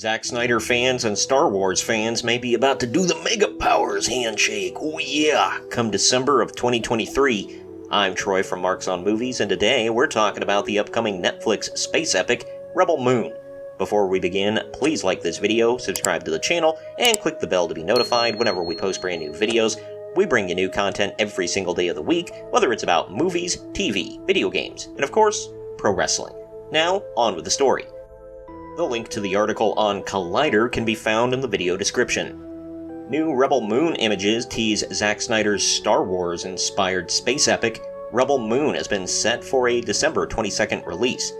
Zack Snyder fans and Star Wars fans may be about to do the Mega Powers handshake. Oh yeah! Come December of 2023. I'm Troy from Marks on Movies, and today we're talking about the upcoming Netflix space epic, Rebel Moon. Before we begin, please like this video, subscribe to the channel, and click the bell to be notified whenever we post brand new videos. We bring you new content every single day of the week, whether it's about movies, TV, video games, and of course, pro wrestling. Now, on with the story. The link to the article on Collider can be found in the video description. New Rebel Moon images tease Zack Snyder's Star Wars-inspired space epic. Rebel Moon has been set for a December 22nd release.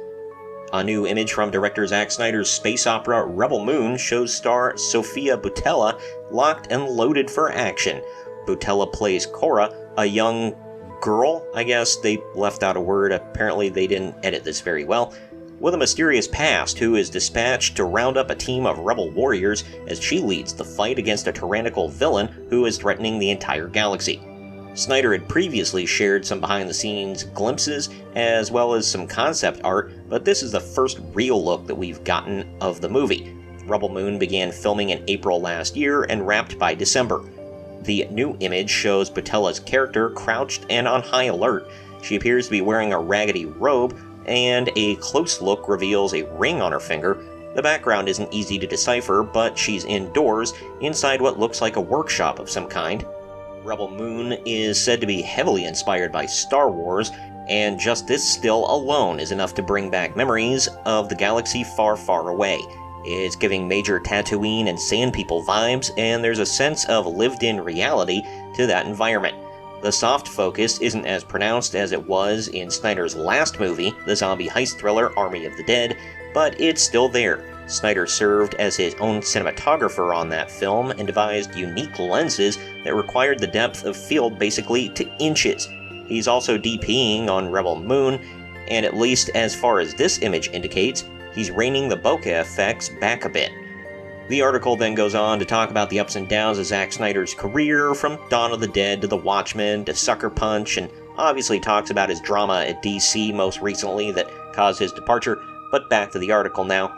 A new image from director Zack Snyder's space opera Rebel Moon shows star Sofia Boutella locked and loaded for action. Boutella plays Cora, a young girl, I guess. They left out a word. Apparently they didn't edit this very well. With a mysterious past, who is dispatched to round up a team of rebel warriors as she leads the fight against a tyrannical villain who is threatening the entire galaxy. Snyder had previously shared some behind-the-scenes glimpses as well as some concept art, but this is the first real look that we've gotten of the movie. Rebel Moon began filming in April last year and wrapped by December. The new image shows Boutella's character crouched and on high alert. She appears to be wearing a raggedy robe, and a close look reveals a ring on her finger. The background isn't easy to decipher, but she's indoors, inside what looks like a workshop of some kind. Rebel Moon is said to be heavily inspired by Star Wars, and just this still alone is enough to bring back memories of the galaxy far, far away. It's giving major Tatooine and Sand People vibes, and there's a sense of lived-in reality to that environment. The soft focus isn't as pronounced as it was in Snyder's last movie, the zombie heist thriller Army of the Dead, but it's still there. Snyder served as his own cinematographer on that film and devised unique lenses that required the depth of field basically to inches. He's also DPing on Rebel Moon, and at least as far as this image indicates, he's reining the bokeh effects back a bit. The article then goes on to talk about the ups and downs of Zack Snyder's career, from Dawn of the Dead to The Watchmen to Sucker Punch, and obviously talks about his drama at DC most recently that caused his departure, but back to the article now.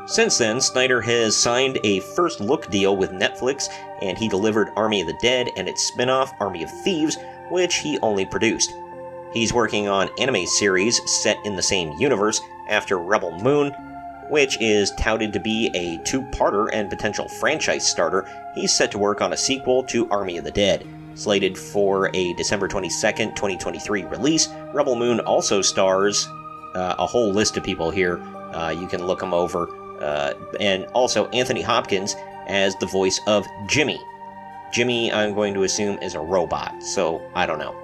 Since then, Snyder has signed a first-look deal with Netflix, and he delivered Army of the Dead and its spin-off Army of Thieves, which he only produced. He's working on anime series set in the same universe after Rebel Moon, which is touted to be a two-parter and potential franchise starter. He's set to work on a sequel to Army of the Dead. Slated for a December 22nd, 2023 release, Rebel Moon also stars a whole list of people here. You can look them over. And also Anthony Hopkins as the voice of Jimmy. Jimmy, I'm going to assume, is a robot, so I don't know.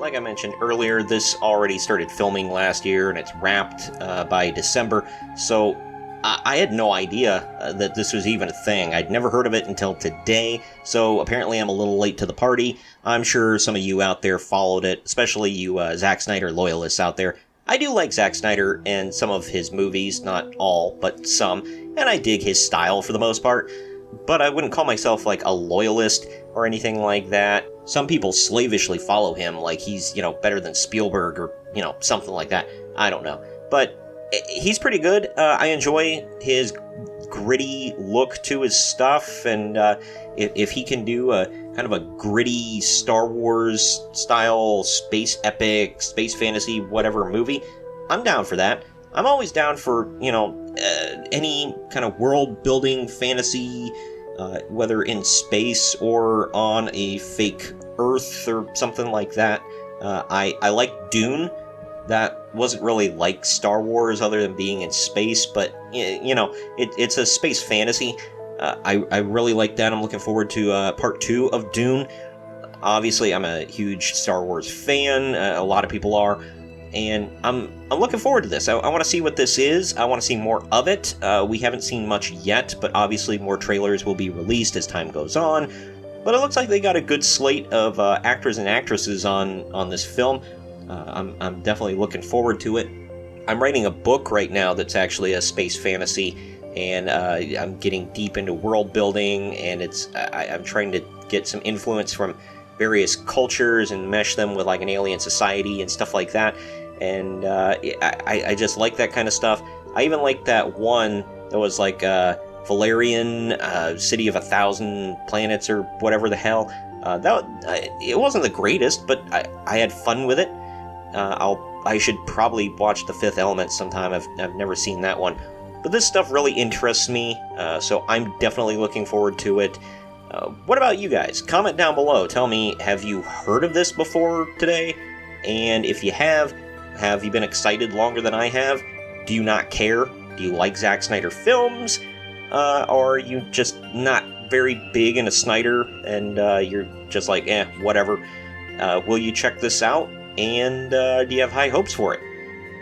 Like I mentioned earlier, this already started filming last year, and it's wrapped by December, so I had no idea that this was even a thing. I'd never heard of it until today, so apparently I'm a little late to the party. I'm sure some of you out there followed it, especially you Zack Snyder loyalists out there. I do like Zack Snyder and some of his movies, not all, but some, and I dig his style for the most part, but I wouldn't call myself like a loyalist or anything like that. Some people slavishly follow him like he's, better than Spielberg or, something like that. I don't know. But he's pretty good. I enjoy his gritty look to his stuff, and if he can do a kind of a gritty Star Wars style space epic, space fantasy, whatever movie, I'm down for that. I'm always down for, any kind of world-building fantasy, whether in space or on a fake Earth or something like that. I like Dune. That wasn't really like Star Wars other than being in space, but, it's a space fantasy. I really like that. I'm looking forward to part 2 of Dune. Obviously, I'm a huge Star Wars fan. A lot of people are. And I'm looking forward to this. I want to see what this is. I want to see more of it. We haven't seen much yet, but obviously more trailers will be released as time goes on. But it looks like they got a good slate of actors and actresses on this film. I'm definitely looking forward to it. I'm writing a book right now that's actually a space fantasy, and I'm getting deep into world building, and I'm trying to get some influence from various cultures and mesh them with like an alien society and stuff like that. And I just like that kind of stuff. I even like that one that was like Valerian, City of 1,000 Planets, or whatever the hell. It wasn't the greatest, but I had fun with it. I should probably watch The Fifth Element sometime. I've never seen that one. But this stuff really interests me, so I'm definitely looking forward to it. What about you guys? Comment down below. Tell me, have you heard of this before today? And if you have you been excited longer than I have? Do you not care? Do you like Zack Snyder films? Or are you just not very big into Snyder and you're just like, whatever? Will you check this out? And do you have high hopes for it?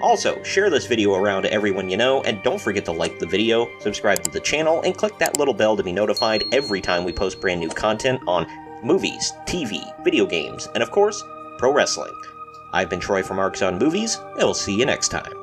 Also, share this video around to everyone you know, and don't forget to like the video, subscribe to the channel, and click that little bell to be notified every time we post brand new content on movies, TV, video games, and of course, pro wrestling. I've been Troy from Marks on Movies, and we'll see you next time.